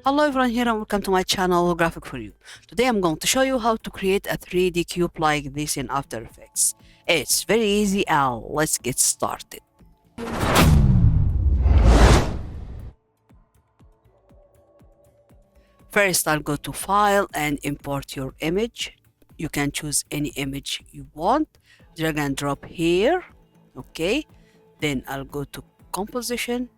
Hello everyone here and welcome to my channel Graphic for You. Today I'm going to show you how to create a 3D cube like this in After Effects. It's very easy and let's get started. First I'll go to File and import your image. You can choose any image you want. Drag and drop here. Okay. Then I'll go to composition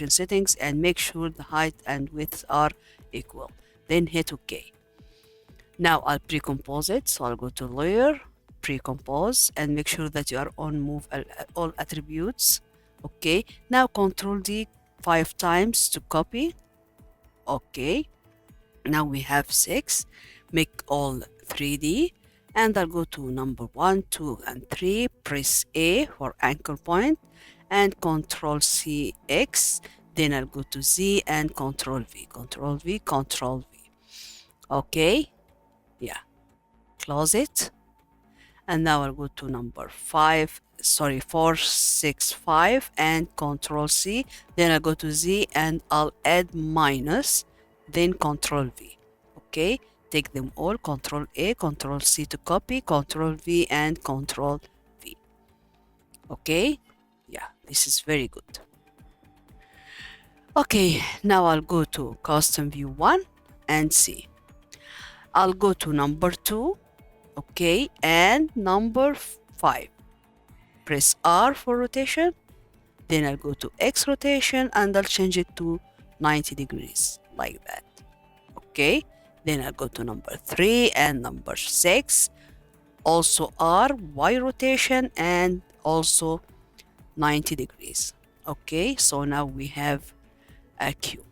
settings and make sure the height and width are equal. Then hit OK. Now I'll pre-compose it. So I'll go to layer, pre-compose, and make sure that you are on move all attributes. Okay. Now Control D 5 times to copy. Okay. Now we have 6. Make all 3D. And I'll go to number 1, 2, and 3. Press A for anchor point and Control C X. Then I'll go to Z and Control V. Control V, Control V. Okay. Yeah. Close it. And now I'll go to number 4, 6, 5 and Control C. Then I'll go to Z and I'll add minus. Then Control V. Okay. Take them all, Control A, Control C to copy, Control V and Control V. Okay, yeah, this is very good. Okay, now I'll go to Custom View 1 and see. I'll go to number 2, okay, and number 5. Press R for rotation, then I'll go to X rotation and I'll change it to 90 degrees, like that. Okay. Then I'll go to number 3 and number 6. Also R, Y rotation and also 90 degrees. Okay, so now we have a cube.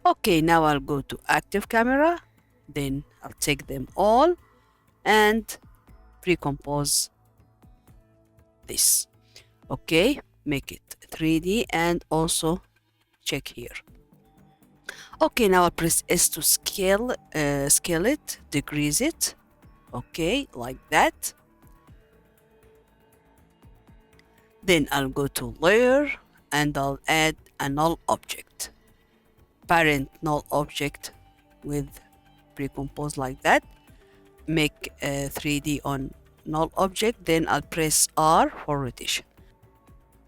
Okay, now I'll go to active camera. Then I'll take them all and pre-compose this. Okay, make it 3D and also check here. Okay, now I'll press S to scale it, decrease it. Okay, like that. Then I'll go to layer and I'll add a null object. Parent null object with pre-compose like that. Make a 3D on null object. Then I'll press R for rotation.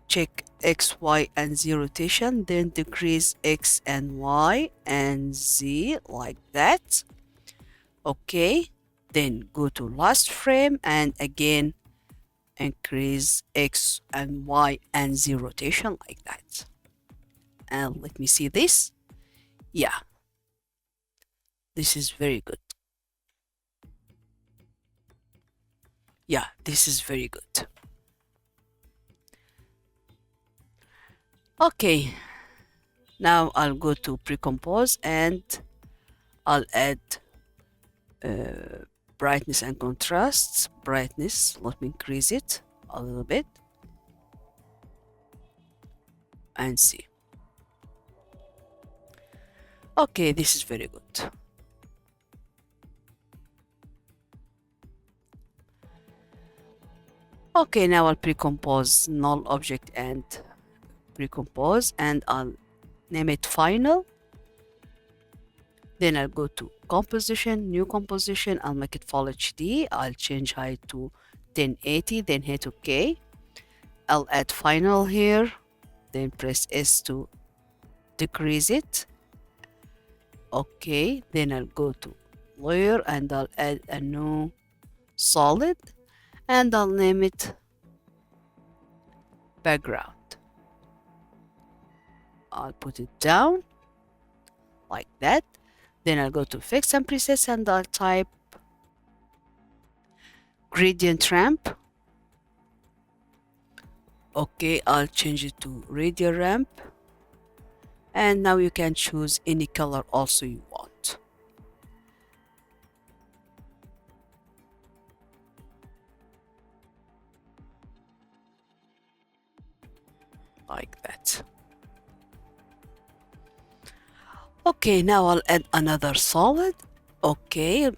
Check X, Y, and Z rotation, then decrease X and Y and Z like that. Okay, then go to last frame and again increase X and Y and Z rotation like that. And let me see this. Yeah, this is very good. Yeah, this is very good. Okay, now I'll go to pre-compose and I'll add brightness and contrasts. Brightness, let me increase it a little bit and see. Okay, this is very good. Okay, now I'll pre-compose null object and pre-compose and I'll name it final. Then I'll go to composition, new composition, I'll make it full HD. I'll change height to 1080, then hit OK. I'll add final here, then press S to decrease it. Okay, then I'll go to layer and I'll add a new solid and I'll name it background. I'll put it down like that. Then I'll go to Effects and Presets and I'll type Gradient Ramp. Okay, I'll change it to Radial Ramp. And now you can choose any color also you want. Like that. Okay, now I'll add another solid. Okay,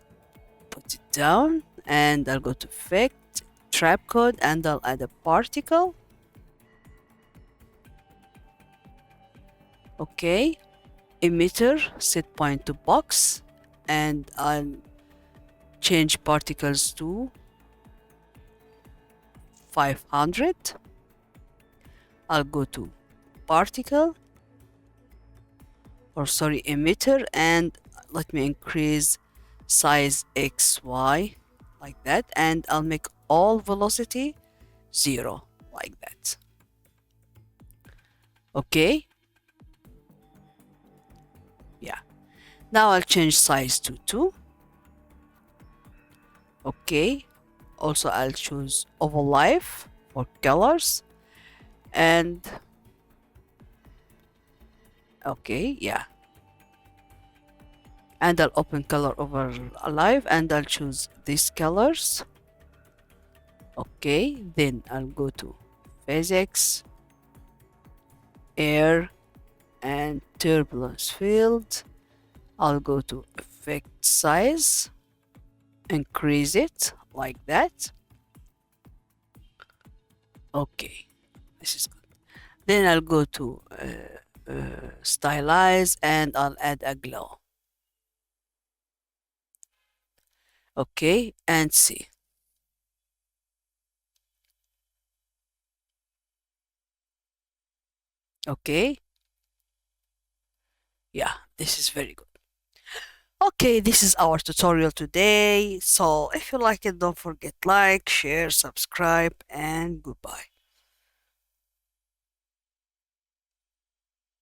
put it down and I'll go to Effect, Trap Code and I'll add a particle. Okay, emitter, set point to box, and I'll change particles to 500. I'll go to particle, or sorry, emitter, and let me increase size XY like that, and I'll make all velocity 0 like that. Okay, yeah. Now I'll change size to 2. Okay, also I'll choose oval life for colors, and okay, yeah, and I'll open color over alive, and I'll choose these colors. Okay, then I'll go to physics, air, and turbulence field. I'll go to effect size, increase it like that. Okay, this is good. Then I'll go to stylize, and I'll add a glow. Okay, and see. Okay, yeah, this is very good. Okay, this is our tutorial today. So if you like it, don't forget like, share, subscribe, and goodbye.